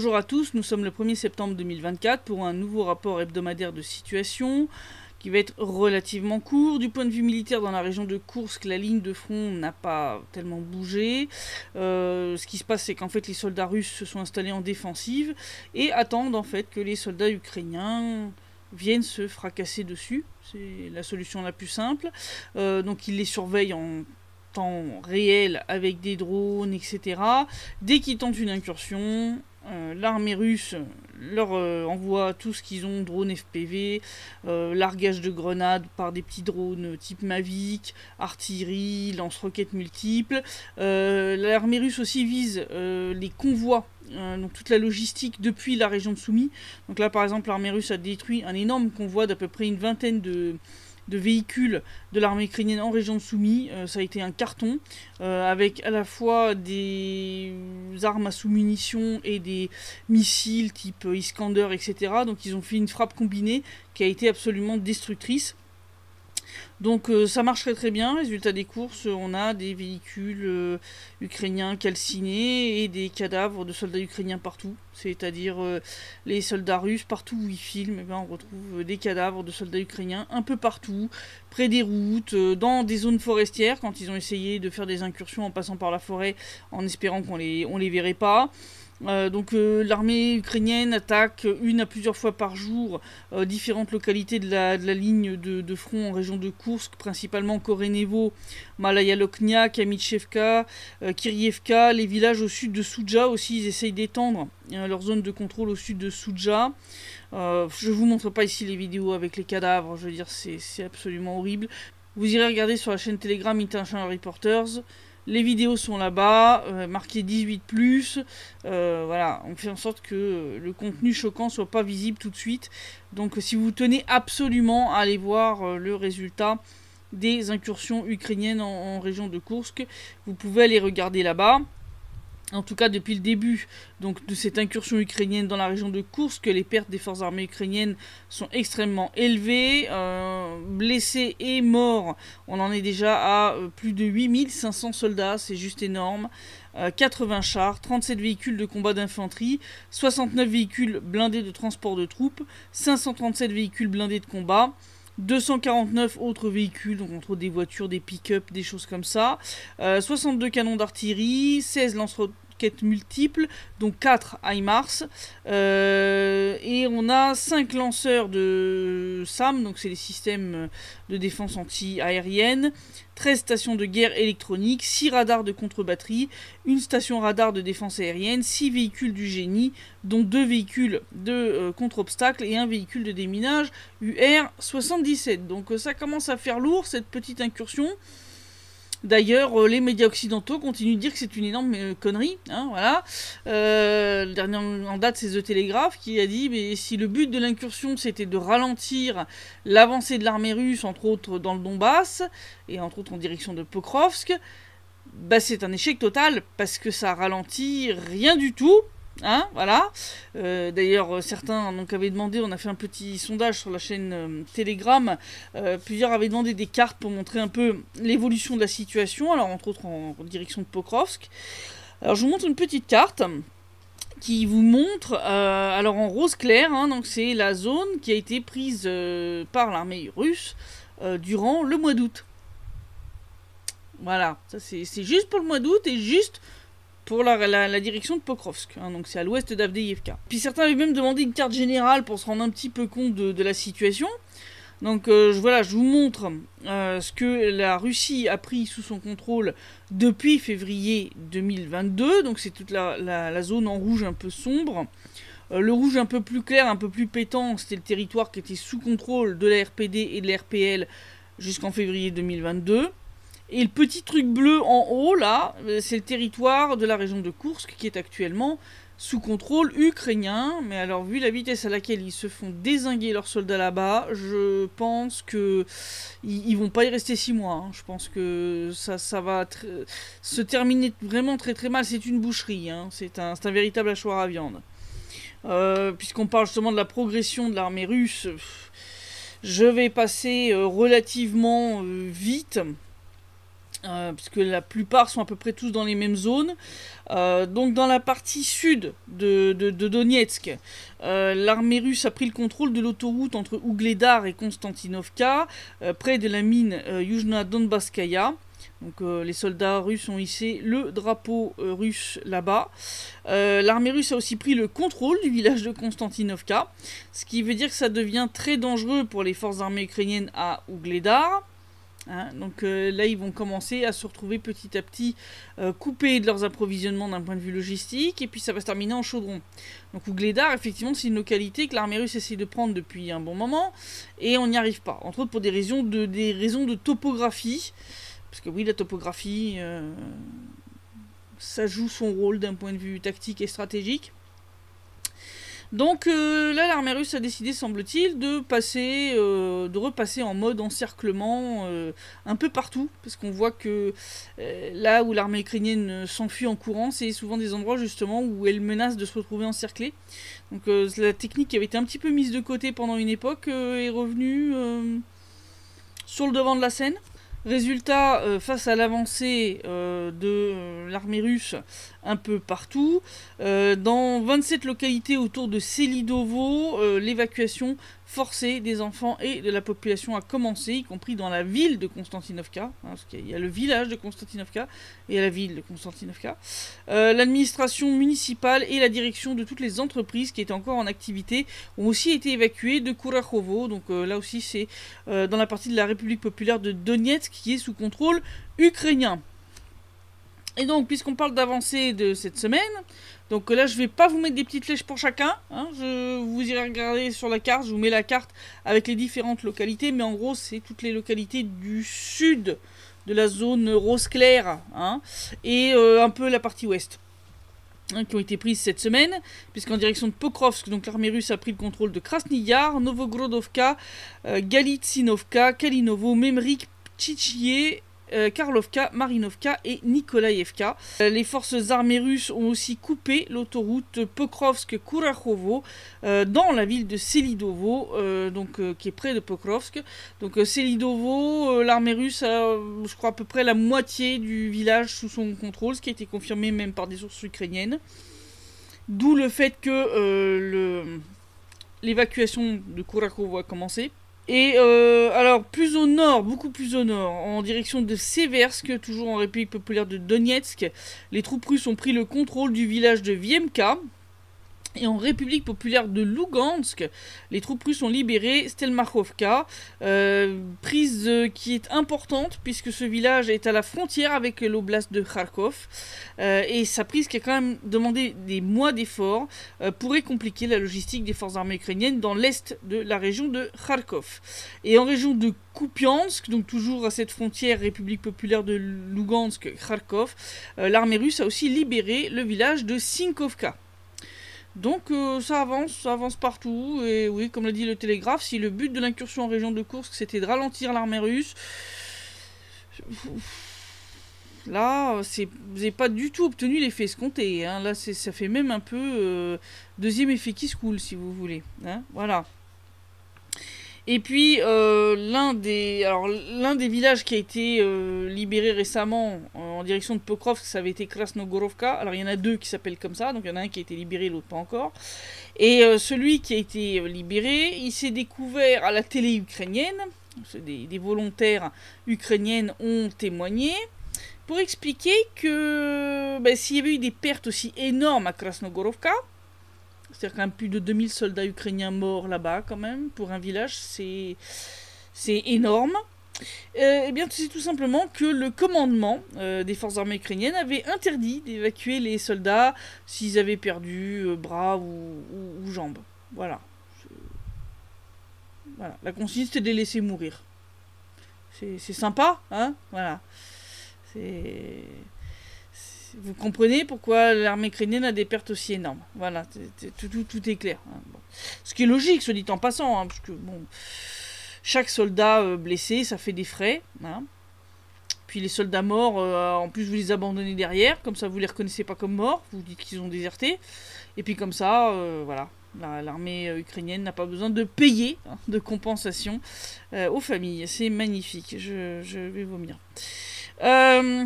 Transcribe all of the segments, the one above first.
Bonjour à tous, nous sommes le 1er septembre 2024 pour un nouveau rapport hebdomadaire de situation qui va être relativement court. Du point de vue militaire, dans la région de Koursk, la ligne de front n'a pas tellement bougé. Ce qui se passe, c'est qu'en fait les soldats russes se sont installés en défensive et attendent en fait que les soldats ukrainiens viennent se fracasser dessus. C'est la solution la plus simple. Donc ils les surveillent en temps réel avec des drones, etc. Dès qu'ils tentent une incursion, l'armée russe leur envoie tout ce qu'ils ont, drones FPV, largage de grenades par des petits drones type Mavic, artillerie, lance-roquettes multiples. L'armée russe aussi vise les convois, donc toute la logistique depuis la région de Soumy. Donc là par exemple l'armée russe a détruit un énorme convoi d'à peu près une vingtaine de véhicules de l'armée ukrainienne en région de Soumy. Ça a été un carton, avec à la fois des armes à sous-munitions et des missiles type Iskander, etc. Donc ils ont fait une frappe combinée qui a été absolument destructrice. Donc ça marche très bien. Résultat des courses, on a des véhicules ukrainiens calcinés et des cadavres de soldats ukrainiens partout. C'est-à-dire les soldats russes, partout où ils filment, eh ben, on retrouve des cadavres de soldats ukrainiens un peu partout, près des routes, dans des zones forestières, quand ils ont essayé de faire des incursions en passant par la forêt, en espérant qu'on les verrait pas. Donc l'armée ukrainienne attaque une à plusieurs fois par jour différentes localités de la ligne de front en région de Koursk, principalement Korenevo, Malaya-Loknia, Kamytchevka, Kiryevka, les villages au sud de Soudja aussi, ils essayent d'étendre leur zone de contrôle au sud de Soudja. Je vous montre pas ici les vidéos avec les cadavres, je veux dire c'est absolument horrible. Vous irez regarder sur la chaîne Telegram International Reporters. Les vidéos sont là-bas, marquées 18+. Voilà, on fait en sorte que le contenu choquant soit pas visible tout de suite. Donc si vous tenez absolument à aller voir le résultat des incursions ukrainiennes en région de Koursk, vous pouvez aller regarder là-bas. En tout cas, depuis le début donc, de cette incursion ukrainienne dans la région de Koursk, les pertes des forces armées ukrainiennes sont extrêmement élevées. Blessés et morts, on en est déjà à plus de 8500 soldats, c'est juste énorme. 80 chars, 37 véhicules de combat d'infanterie, 69 véhicules blindés de transport de troupes, 537 véhicules blindés de combat, 249 autres véhicules, donc entre des voitures, des pick-up, des choses comme ça, 62 canons d'artillerie, 16 lance-roquettes multiples, donc 4 HIMARS, et on a 5 lanceurs de SAM, donc c'est les systèmes de défense anti-aérienne, 13 stations de guerre électronique, 6 radars de contre-batterie, une station radar de défense aérienne, 6 véhicules du génie, dont 2 véhicules de contre-obstacles et un véhicule de déminage UR-77. Donc ça commence à faire lourd cette petite incursion. D'ailleurs, les médias occidentaux continuent de dire que c'est une énorme connerie. Hein, voilà. Le dernier en date, c'est The Telegraph qui a dit mais si le but de l'incursion c'était de ralentir l'avancée de l'armée russe, entre autres dans le Donbass, et entre autres en direction de Pokrovsk, bah, c'est un échec total parce que ça ralentit rien du tout. Hein, voilà. D'ailleurs, certains donc, avaient demandé, on a fait un petit sondage sur la chaîne Telegram, plusieurs avaient demandé des cartes pour montrer un peu l'évolution de la situation, alors entre autres en direction de Pokrovsk. Alors je vous montre une petite carte qui vous montre, alors en rose clair, hein, donc c'est la zone qui a été prise par l'armée russe durant le mois d'août. Voilà, ça c'est juste pour le mois d'août et juste pour la direction de Pokrovsk, hein, donc c'est à l'ouest d'Avdiivka. Puis certains avaient même demandé une carte générale pour se rendre un petit peu compte de la situation. Donc voilà, je vous montre ce que la Russie a pris sous son contrôle depuis février 2022. Donc c'est toute la zone en rouge un peu sombre. Le rouge un peu plus clair, un peu plus pétant, c'était le territoire qui était sous contrôle de la RPD et de la RPL jusqu'en février 2022. Et le petit truc bleu en haut, là, c'est le territoire de la région de Koursk qui est actuellement sous contrôle ukrainien. Mais alors, vu la vitesse à laquelle ils se font dézinguer leurs soldats là-bas, je pense que ils vont pas y rester 6 mois. Hein. Je pense que ça va se terminer vraiment très très mal. C'est une boucherie, hein. C'est un véritable hachoir à viande. Puisqu'on parle justement de la progression de l'armée russe, je vais passer relativement vite. puisque la plupart sont à peu près tous dans les mêmes zones. Donc dans la partie sud de Donetsk, l'armée russe a pris le contrôle de l'autoroute entre Ougledar et Konstantinovka, près de la mine Yuzhna Donbasskaya. Donc les soldats russes ont hissé le drapeau russe là-bas. L'armée russe a aussi pris le contrôle du village de Konstantinovka, ce qui veut dire que ça devient très dangereux pour les forces armées ukrainiennes à Ougledar. Donc là, ils vont commencer à se retrouver petit à petit coupés de leurs approvisionnements d'un point de vue logistique, et puis ça va se terminer en chaudron. Donc Ougledar, effectivement, c'est une localité que l'armée russe essaie de prendre depuis un bon moment, et on n'y arrive pas. Entre autres pour des raisons de topographie, parce que oui, la topographie, ça joue son rôle d'un point de vue tactique et stratégique. Donc là, l'armée russe a décidé, semble-t-il, de repasser en mode encerclement un peu partout, parce qu'on voit que là où l'armée ukrainienne s'enfuit en courant, c'est souvent des endroits justement où elle menace de se retrouver encerclée. Donc la technique qui avait été un petit peu mise de côté pendant une époque est revenue sur le devant de la scène. Résultat, face à l'avancée de l'armée russe un peu partout, dans 27 localités autour de Selidovo, l'évacuation forcée des enfants et de la population a commencé, y compris dans la ville de Konstantinovka, parce qu'il y a le village de Konstantinovka et la ville de Konstantinovka. L'administration municipale et la direction de toutes les entreprises qui étaient encore en activité ont aussi été évacuées de Kurakhovo, donc là aussi c'est dans la partie de la République populaire de Donetsk qui est sous contrôle ukrainien. Et donc, puisqu'on parle d'avancée de cette semaine, donc là je vais pas vous mettre des petites flèches pour chacun, vous irez regarder sur la carte, je vous mets la carte avec les différentes localités, mais en gros c'est toutes les localités du sud de la zone rose clair, et un peu la partie ouest, qui ont été prises cette semaine, puisqu'en direction de Pokrovsk, donc l'armée russe a pris le contrôle de Krasny Yar, Novogrodovka, Galitsinovka, Kalinovo, Memrik, Tchichye, Karlovka, Marinovka et Nikolaïevka. Les forces armées russes ont aussi coupé l'autoroute Pokrovsk-Kurakhovo dans la ville de Selidovo, qui est près de Pokrovsk. Donc Selidovo, l'armée russe a, je crois, à peu près la moitié du village sous son contrôle, ce qui a été confirmé même par des sources ukrainiennes. D'où le fait que l'évacuation de Kurakhovo a commencé. Et alors, plus au nord, beaucoup plus au nord, en direction de Seversk, toujours en République populaire de Donetsk, les troupes russes ont pris le contrôle du village de Viemka. Et en République populaire de Lugansk, les troupes russes ont libéré Stelmachovka, prise qui est importante puisque ce village est à la frontière avec l'oblast de Kharkov. Et sa prise, qui a quand même demandé des mois d'efforts, pourrait compliquer la logistique des forces armées ukrainiennes dans l'est de la région de Kharkov. Et en région de Kupiansk, donc toujours à cette frontière République populaire de Lugansk-Kharkov, l'armée russe a aussi libéré le village de Sinkovka. Donc ça avance partout, et oui, comme l'a dit le Télégraphe, si le but de l'incursion en région de Koursk c'était de ralentir l'armée russe, là, vous n'avez pas du tout obtenu l'effet escompté, là ça fait même un peu deuxième effet qui se coule, si vous voulez, voilà. Et puis, l'un des villages qui a été libéré récemment en direction de Pokrovsk, ça avait été Krasnogorovka. Alors, il y en a deux qui s'appellent comme ça, donc il y en a un qui a été libéré, l'autre pas encore. Et celui qui a été libéré, il s'est découvert à la télé ukrainienne, des volontaires ukrainiennes ont témoigné, pour expliquer que s'il y avait eu des pertes aussi énormes à Krasnogorovka, c'est-à-dire quand même plus de 2000 soldats ukrainiens morts là-bas, quand même, pour un village, c'est énorme. Eh bien, c'est tout simplement que le commandement des forces armées ukrainiennes avait interdit d'évacuer les soldats s'ils avaient perdu bras ou jambes. Voilà. Voilà. La consigne, c'était de les laisser mourir. C'est sympa, voilà. Vous comprenez pourquoi l'armée ukrainienne a des pertes aussi énormes. Voilà, tout est clair. Bon. Ce qui est logique, soit dit en passant, parce que bon, chaque soldat blessé, ça fait des frais. Puis les soldats morts, en plus vous les abandonnez derrière, comme ça vous les reconnaissez pas comme morts, vous dites qu'ils ont déserté. Et puis comme ça, voilà, l'armée ukrainienne n'a pas besoin de payer de compensation aux familles. C'est magnifique, je vais vomir. Euh,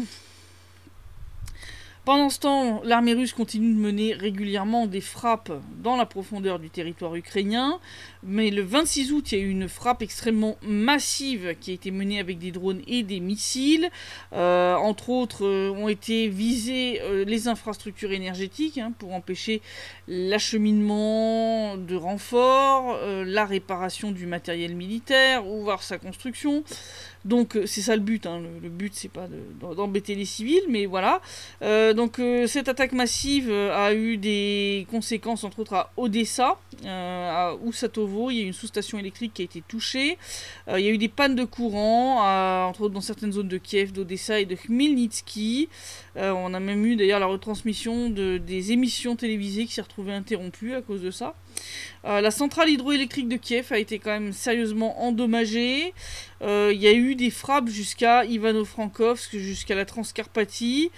Pendant ce temps, l'armée russe continue de mener régulièrement des frappes dans la profondeur du territoire ukrainien. Mais le 26 août, il y a eu une frappe extrêmement massive qui a été menée avec des drones et des missiles. Entre autres, ont été visées les infrastructures énergétiques pour empêcher l'acheminement de renforts, la réparation du matériel militaire ou voir sa construction. Donc c'est ça le but, le but c'est pas d'embêter les civils, mais voilà. Cette attaque massive a eu des conséquences entre autres à Odessa, à Ousatovo, il y a une sous-station électrique qui a été touchée. Il y a eu des pannes de courant, entre autres dans certaines zones de Kiev, d'Odessa et de Khmelnytsky. On a même eu d'ailleurs la retransmission des émissions télévisées qui s'est retrouvée interrompue à cause de ça. La centrale hydroélectrique de Kiev a été quand même sérieusement endommagée. Il y a eu des frappes jusqu'à Ivano-Frankovsk, jusqu'à la Transcarpathie,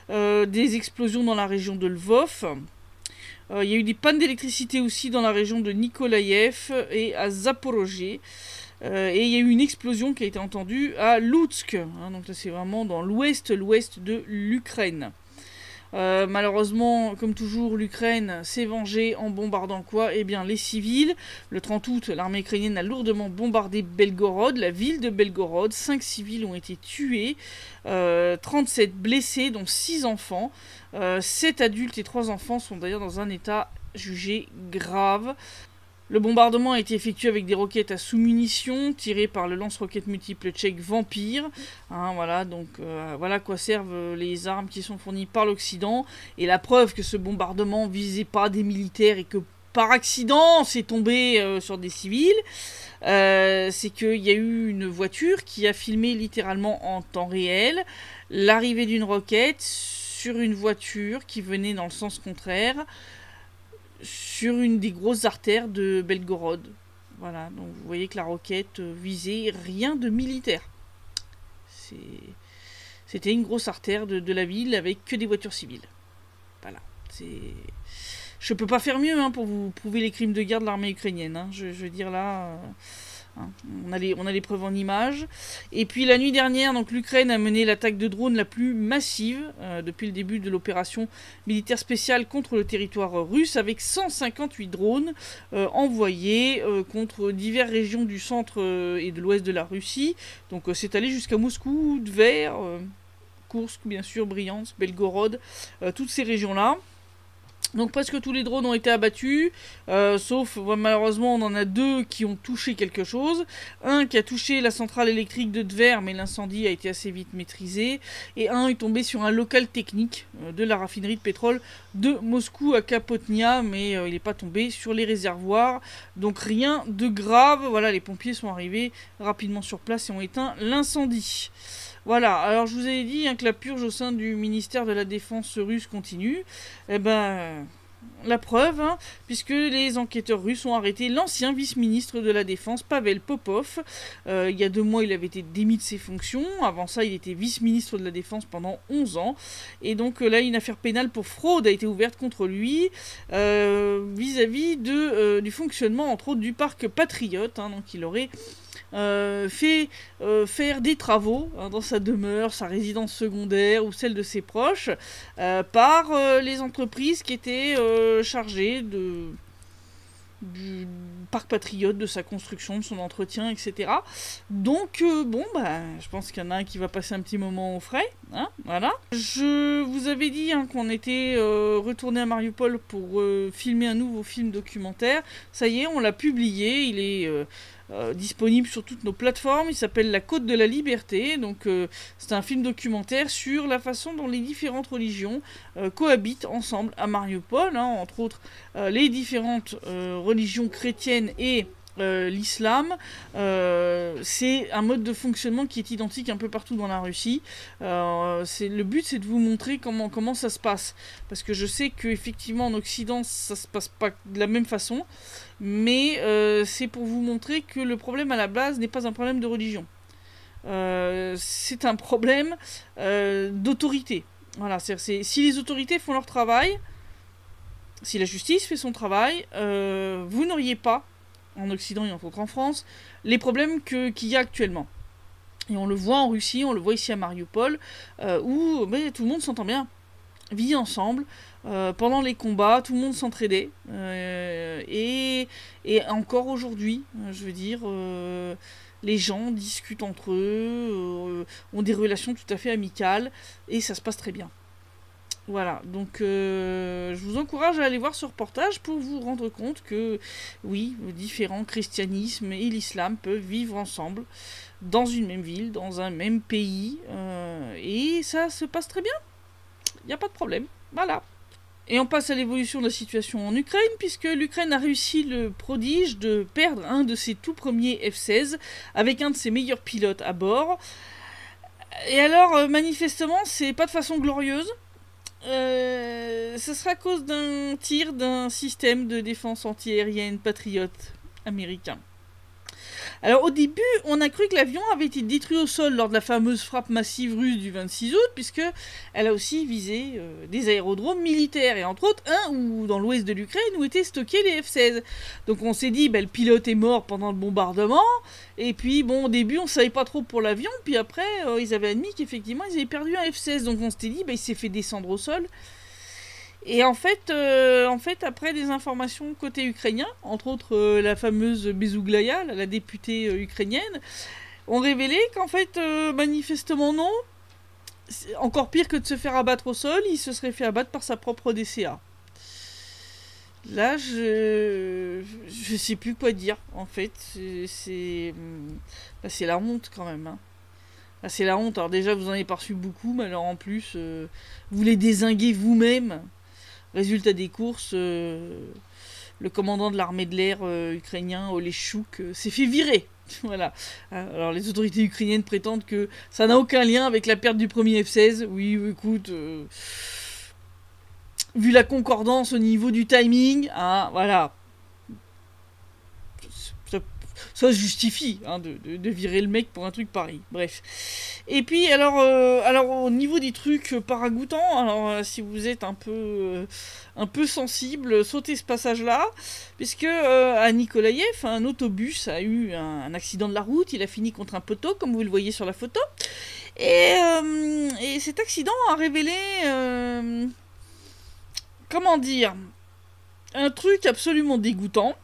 des explosions dans la région de Lvov. Il y a eu des pannes d'électricité aussi dans la région de Nikolaïev et à Zaporozhye. Et il y a eu une explosion qui a été entendue à Loutsk. Donc là c'est vraiment dans l'ouest de l'Ukraine. Malheureusement, comme toujours, l'Ukraine s'est vengée en bombardant quoi? Eh bien, les civils. Le 30 août, l'armée ukrainienne a lourdement bombardé Belgorod, la ville de Belgorod. 5 civils ont été tués, 37 blessés, dont 6 enfants. 7 adultes et 3 enfants sont d'ailleurs dans un état jugé grave. Le bombardement a été effectué avec des roquettes à sous-munitions tirées par le lance-roquettes multiple tchèque Vampire. Voilà à quoi servent les armes qui sont fournies par l'Occident. Et la preuve que ce bombardement visait pas des militaires et que par accident c'est tombé sur des civils, c'est qu'il y a eu une voiture qui a filmé littéralement en temps réel l'arrivée d'une roquette sur une voiture qui venait dans le sens contraire, sur une des grosses artères de Belgorod. Voilà, donc vous voyez que la roquette visait rien de militaire. C'était une grosse artère de la ville avec que des voitures civiles. Voilà, je peux pas faire mieux pour vous prouver les crimes de guerre de l'armée ukrainienne. Je veux dire là... On a les preuves en images. Et puis la nuit dernière, donc l'Ukraine a mené l'attaque de drones la plus massive depuis le début de l'opération militaire spéciale contre le territoire russe, avec 158 drones envoyés contre diverses régions du centre et de l'ouest de la Russie. Donc c'est allé jusqu'à Moscou, Tver, Kursk bien sûr, Bryansk, Belgorod, toutes ces régions-là. Donc presque tous les drones ont été abattus, sauf malheureusement on en a 2 qui ont touché quelque chose. Un qui a touché la centrale électrique de Tver, mais l'incendie a été assez vite maîtrisé. Et un est tombé sur un local technique de la raffinerie de pétrole de Moscou à Kapotnia, mais il n'est pas tombé sur les réservoirs. Donc rien de grave. Voilà, les pompiers sont arrivés rapidement sur place et ont éteint l'incendie. Voilà, alors je vous avais dit que la purge au sein du ministère de la Défense russe continue. Eh ben, la preuve, puisque les enquêteurs russes ont arrêté l'ancien vice-ministre de la Défense, Pavel Popov. Il y a 2 mois, il avait été démis de ses fonctions. Avant ça, il était vice-ministre de la Défense pendant 11 ans. Et donc là, une affaire pénale pour fraude a été ouverte contre lui vis-à-vis du fonctionnement, entre autres, du parc Patriote. Donc il aurait... fait faire des travaux dans sa demeure, sa résidence secondaire ou celle de ses proches par les entreprises qui étaient chargées du parc Patriote, de sa construction, de son entretien, etc. Donc, je pense qu'il y en a un qui va passer un petit moment au frais. Voilà. Je vous avais dit qu'on était retourné à Mariupol pour filmer un nouveau film documentaire. Ça y est, on l'a publié. Il est disponible sur toutes nos plateformes. Il s'appelle La Côte de la Liberté. Donc, c'est un film documentaire sur la façon dont les différentes religions cohabitent ensemble à Mariupol. Entre autres, les différentes religions chrétiennes et l'islam. C'est un mode de fonctionnement qui est identique un peu partout dans la Russie. Le but, c'est de vous montrer comment ça se passe, parce que je sais qu'effectivement en Occident ça se passe pas de la même façon, mais c'est pour vous montrer que le problème à la base n'est pas un problème de religion, c'est un problème d'autorité. Voilà, si les autorités font leur travail, si la justice fait son travail, vous n'auriez pas en Occident et entre autres en France, les problèmes qu'il y a actuellement. Et on le voit en Russie, on le voit ici à Mariupol, où tout le monde s'entend bien, vit ensemble. Pendant les combats, tout le monde s'entraidait. Et encore aujourd'hui, je veux dire, les gens discutent entre eux, ont des relations tout à fait amicales, et ça se passe très bien. Voilà, donc je vous encourage à aller voir ce reportage pour vous rendre compte que, oui, le différent christianisme et l'islam peuvent vivre ensemble dans une même ville, dans un même pays, et ça se passe très bien. Il n'y a pas de problème. Voilà. Et on passe à l'évolution de la situation en Ukraine, puisque l'Ukraine a réussi le prodige de perdre un de ses tout premiers F-16 avec un de ses meilleurs pilotes à bord. Et alors, manifestement, c'est pas de façon glorieuse. Ce sera à cause d'un tir d'un système de défense antiaérienne patriote américain. Alors au début, on a cru que l'avion avait été détruit au sol lors de la fameuse frappe massive russe du 26 août, puisque elle a aussi visé des aérodromes militaires, et entre autres un où, dans l'ouest de l'Ukraine, où étaient stockés les F-16. Donc on s'est dit, le pilote est mort pendant le bombardement, et puis bon, au début on savait pas trop pour l'avion, puis après ils avaient admis qu'effectivement ils avaient perdu un F-16, donc on s'était dit, il s'est fait descendre au sol. Et en fait, après des informations côté ukrainien, entre autres la fameuse Bezuglaya, la députée ukrainienne, ont révélé qu'en fait, manifestement non. C'est encore pire que de se faire abattre au sol, il se serait fait abattre par sa propre DCA. Là, je sais plus quoi dire, en fait. C'est la honte quand même. Hein. Là, c'est la honte. Alors déjà, vous en avez pas reçu beaucoup, mais alors en plus, vous les dézinguez vous-même. Résultat des courses, le commandant de l'armée de l'air ukrainien, Oleshchuk, s'est fait virer. Voilà. Alors les autorités ukrainiennes prétendent que ça n'a aucun lien avec la perte du premier F-16. Oui, écoute, vu la concordance au niveau du timing, hein, voilà. Ça se justifie de virer le mec pour un truc pareil. Bref. Et puis, alors au niveau des trucs paragoûtants, alors si vous êtes un peu sensible, sautez ce passage-là, puisque à Nikolaïev, un autobus a eu un accident de la route, il a fini contre un poteau, comme vous le voyez sur la photo, et cet accident a révélé, comment dire, un truc absolument dégoûtant,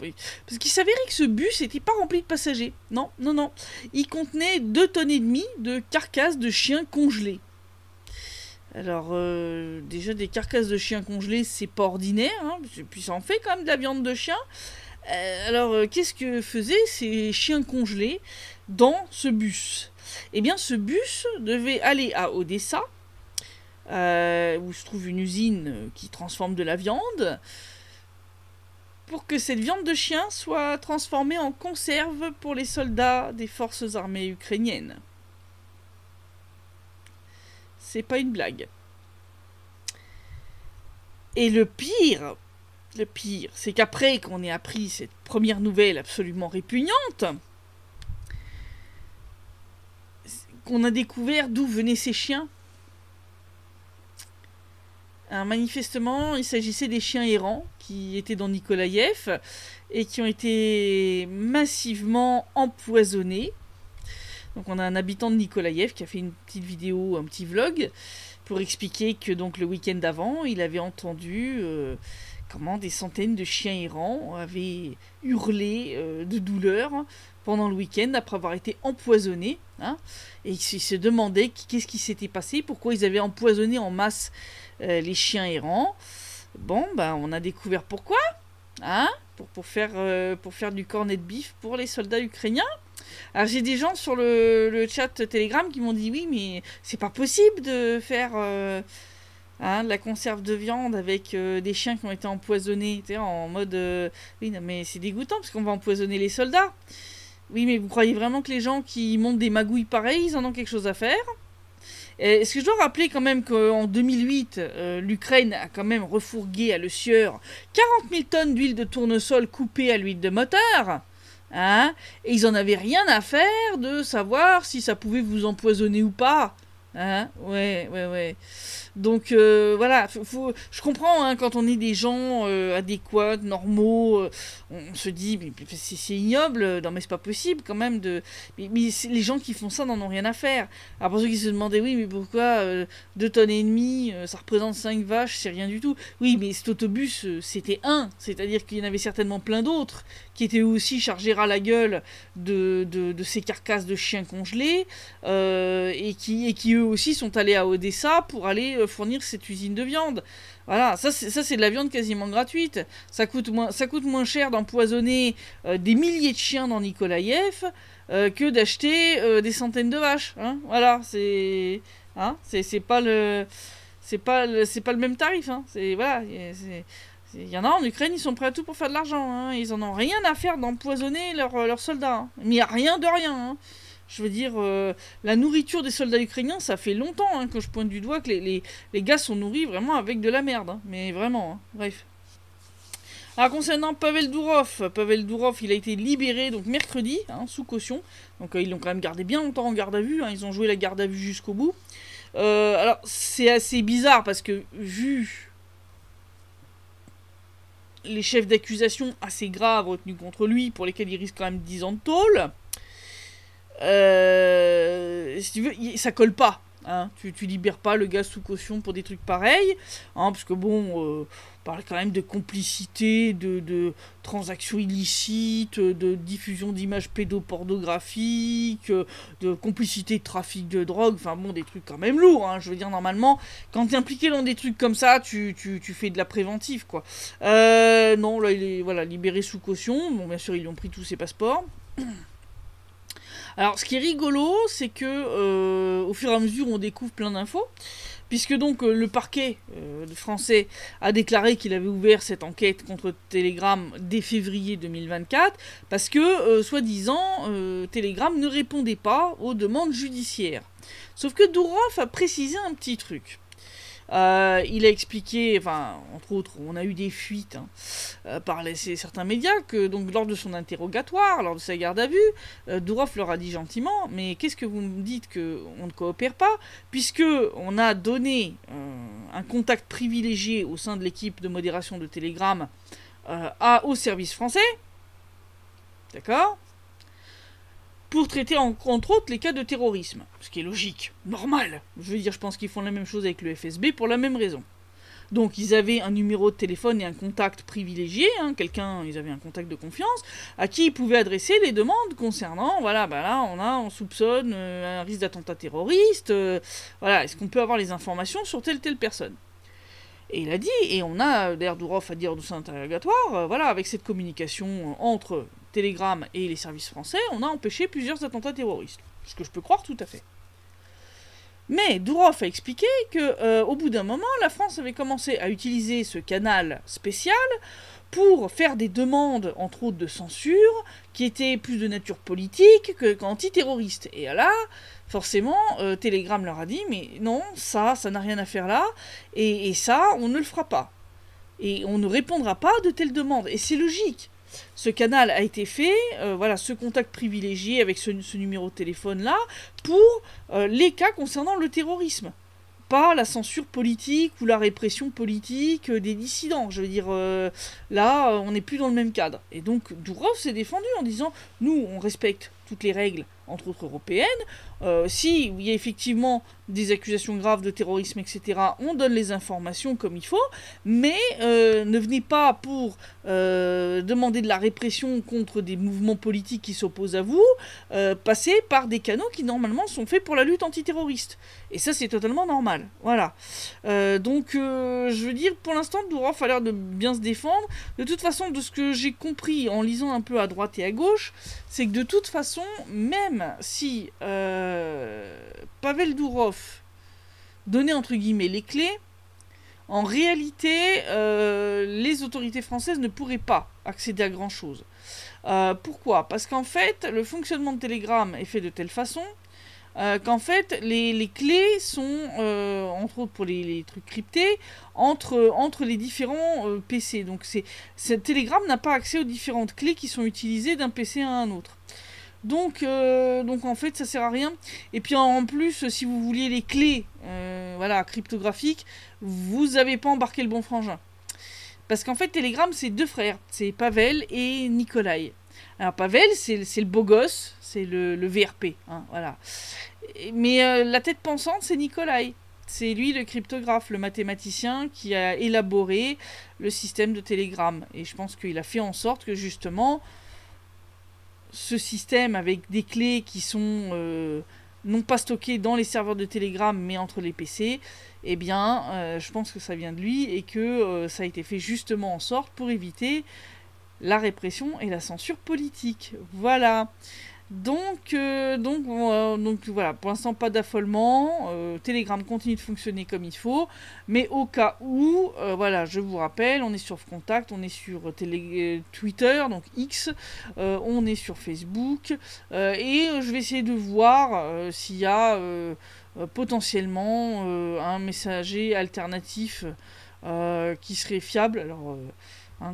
oui. Parce qu'il s'avérait que ce bus n'était pas rempli de passagers. Non. Il contenait 2,5 tonnes de carcasses de chiens congelés. Alors, déjà, des carcasses de chiens congelés, c'est pas ordinaire, hein, puis ça en fait quand même de la viande de chien. Alors, qu'est-ce que faisaient ces chiens congelés dans ce bus ? Eh bien, ce bus devait aller à Odessa, où se trouve une usine qui transforme de la viande, pour que cette viande de chien soit transformée en conserve pour les soldats des forces armées ukrainiennes. C'est pas une blague. Et le pire, c'est qu'après qu'on ait appris cette première nouvelle absolument répugnante, qu'on a découvert d'où venaient ces chiens. Manifestement, il s'agissait des chiens errants qui étaient dans Nikolaïev et qui ont été massivement empoisonnés. Donc on a un habitant de Nikolaïev qui a fait une petite vidéo, un petit vlog, pour expliquer que donc le week-end d'avant, il avait entendu comment des centaines de chiens errants avaient hurlé de douleur pendant le week-end après avoir été empoisonnés. Hein, et il se demandait qu'est-ce qui s'était passé, pourquoi ils avaient empoisonné en masse les chiens errants. Bon, on a découvert pourquoi, hein, pour faire du cornet de bif pour les soldats ukrainiens. Alors j'ai des gens sur le chat Telegram qui m'ont dit oui, mais c'est pas possible de faire de la conserve de viande avec des chiens qui ont été empoisonnés, en mode oui, non, mais c'est dégoûtant parce qu'on va empoisonner les soldats. Oui, mais vous croyez vraiment que les gens qui montent des magouilles pareilles, ils en ont quelque chose à faire ? Est-ce que je dois rappeler quand même qu'en 2008, l'Ukraine a quand même refourgué à Le Sieur 40 000 tonnes d'huile de tournesol coupée à l'huile de moteur, hein, et ils en avaient rien à faire de savoir si ça pouvait vous empoisonner ou pas. Hein, ouais. Donc voilà, je comprends hein, quand on est des gens adéquats, normaux, on se dit mais c'est ignoble, non mais c'est pas possible quand même de. Mais les gens qui font ça n'en ont rien à faire. Alors pour ceux qui se demandaient oui mais pourquoi 2 tonnes et demie, ça représente 5 vaches, c'est rien du tout. Oui mais cet autobus c'était un, c'est-à-dire qu'il y en avait certainement plein d'autres qui étaient aussi chargés ras la gueule de ces carcasses de chiens congelés et qui eux aussi sont allés à Odessa pour aller fournir cette usine de viande. Voilà, ça c'est de la viande quasiment gratuite. Ça coûte moins cher d'empoisonner des milliers de chiens dans Nikolaïev que d'acheter des centaines de vaches. Hein. Voilà, c'est pas le même tarif. Hein. Voilà, il y en a en Ukraine, ils sont prêts à tout pour faire de l'argent. Hein. Ils en ont rien à faire d'empoisonner leurs soldats. Hein. Mais il n'y a rien de rien. Hein. Je veux dire, la nourriture des soldats ukrainiens, ça fait longtemps hein, que je pointe du doigt que les gars sont nourris vraiment avec de la merde. Hein. Mais vraiment, hein. Bref. Alors concernant Pavel Dourov, il a été libéré donc mercredi, hein, sous caution. Donc ils l'ont quand même gardé bien longtemps en garde à vue. Hein. Ils ont joué la garde à vue jusqu'au bout. Alors c'est assez bizarre parce que vu les chefs d'accusation assez graves retenus contre lui, pour lesquels il risque quand même 10 ans de tôle, si tu veux, ça colle pas. Hein. Tu libères pas le gars sous caution pour des trucs pareils. Hein, parce que bon, on parle quand même de complicité, de transactions illicites, de diffusion d'images pédopornographiques, de complicité de trafic de drogue. Enfin bon, des trucs quand même lourds. Hein. Je veux dire, normalement, quand t'es impliqué dans des trucs comme ça, tu fais de la préventive, quoi. Non, là, il est voilà, libéré sous caution. Bon, bien sûr, ils lui ont pris tous ses passeports. Alors, ce qui est rigolo, c'est que au fur et à mesure, on découvre plein d'infos, puisque donc le parquet français a déclaré qu'il avait ouvert cette enquête contre Telegram dès février 2024, parce que, soi-disant, Telegram ne répondait pas aux demandes judiciaires. Sauf que Dourov a précisé un petit truc. Il a expliqué, enfin, entre autres, on a eu des fuites par certains médias, que donc lors de son interrogatoire, lors de sa garde à vue, Dourov leur a dit gentiment, mais qu'est-ce que vous me dites qu'on ne coopère pas, puisque on a donné un contact privilégié au sein de l'équipe de modération de Telegram au service français, d'accord ? Pour traiter entre autres les cas de terrorisme. Ce qui est logique, normal. Je veux dire, je pense qu'ils font la même chose avec le FSB pour la même raison. Donc ils avaient un numéro de téléphone et un contact privilégié, hein, ils avaient un contact de confiance, à qui ils pouvaient adresser les demandes concernant, voilà, bah là on soupçonne un risque d'attentat terroriste, voilà, est-ce qu'on peut avoir les informations sur telle personne ? Et il a dit, et on a, d'ailleurs Dourov a dit lors de son interrogatoire, voilà, avec cette communication entre Telegram et les services français, on a empêché plusieurs attentats terroristes. Ce que je peux croire tout à fait. Mais Dourov a expliqué que, au bout d'un moment, la France avait commencé à utiliser ce canal spécial pour faire des demandes, entre autres de censure, qui étaient plus de nature politique qu'antiterroriste. Et là, forcément, Telegram leur a dit, mais non, ça n'a rien à faire là, et ça, on ne le fera pas. Et on ne répondra pas de telles demandes. Et c'est logique. Ce canal a été fait, voilà, ce contact privilégié avec ce numéro de téléphone-là, pour les cas concernant le terrorisme. Pas la censure politique ou la répression politique des dissidents. Je veux dire, là, on n'est plus dans le même cadre. Et donc, Dourov s'est défendu en disant, nous, on respecte toutes les règles, entre autres européennes. S'il y a effectivement des accusations graves de terrorisme, etc., on donne les informations comme il faut, mais ne venez pas pour demander de la répression contre des mouvements politiques qui s'opposent à vous, passer par des canaux qui normalement sont faits pour la lutte antiterroriste. Et ça, c'est totalement normal. Voilà. Donc, je veux dire, pour l'instant, Dourov a l'air de bien se défendre. De toute façon, de ce que j'ai compris en lisant un peu à droite et à gauche, c'est que de toute façon, même si Pavel Dourov donnait entre guillemets les clés, en réalité, les autorités françaises ne pourraient pas accéder à grand chose. Pourquoi ? Parce qu'en fait, le fonctionnement de Telegram est fait de telle façon qu'en fait, les clés sont, entre autres pour les trucs cryptés, entre les différents PC. Donc Telegram n'a pas accès aux différentes clés qui sont utilisées d'un PC à un autre. Donc en fait ça sert à rien. Et puis en plus, si vous vouliez les clés voilà, cryptographiques, vous n'avez pas embarqué le bon frangin. Parce qu'en fait Telegram c'est 2 frères, c'est Pavel et Nikolai. Alors Pavel c'est le beau gosse, c'est le VRP, hein, voilà. Mais la tête pensante c'est Nikolai. C'est lui le cryptographe, le mathématicien qui a élaboré le système de Telegram. Et je pense qu'il a fait en sorte que justement ce système avec des clés qui sont non pas stockées dans les serveurs de Telegram mais entre les PC, eh bien je pense que ça vient de lui et que ça a été fait justement en sorte pour éviter la répression et la censure politique. Voilà. Donc voilà, pour l'instant pas d'affolement, Telegram continue de fonctionner comme il faut, mais au cas où, voilà, je vous rappelle, on est sur Contact, on est sur Twitter, donc X, on est sur Facebook, et je vais essayer de voir s'il y a potentiellement un messager alternatif qui serait fiable. Alors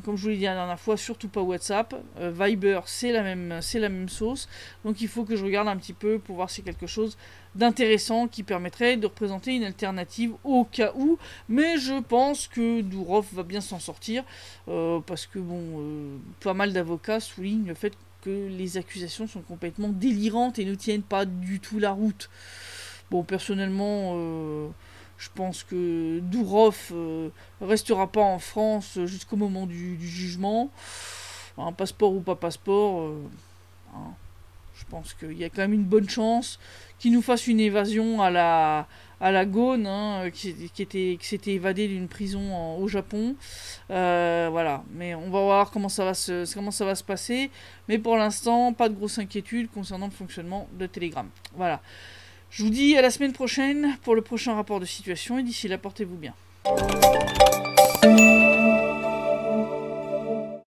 comme je vous l'ai dit la dernière fois, surtout pas WhatsApp. Viber, c'est la même sauce. Donc il faut que je regarde un petit peu pour voir si quelque chose d'intéressant qui permettrait de représenter une alternative au cas où. Mais je pense que Durov va bien s'en sortir. Parce que pas mal d'avocats soulignent le fait que les accusations sont complètement délirantes et ne tiennent pas du tout la route. Bon, personnellement... je pense que Durov restera pas en France jusqu'au moment du jugement. Un passeport ou pas passeport, je pense qu'il y a quand même une bonne chance qu'il nous fasse une évasion à la Gaune, qui s'était évadé d'une prison au Japon. Voilà, mais on va voir comment ça va se passer. Mais pour l'instant, pas de grosse inquiétude concernant le fonctionnement de Telegram. Voilà. Je vous dis à la semaine prochaine pour le prochain rapport de situation et d'ici là, portez-vous bien.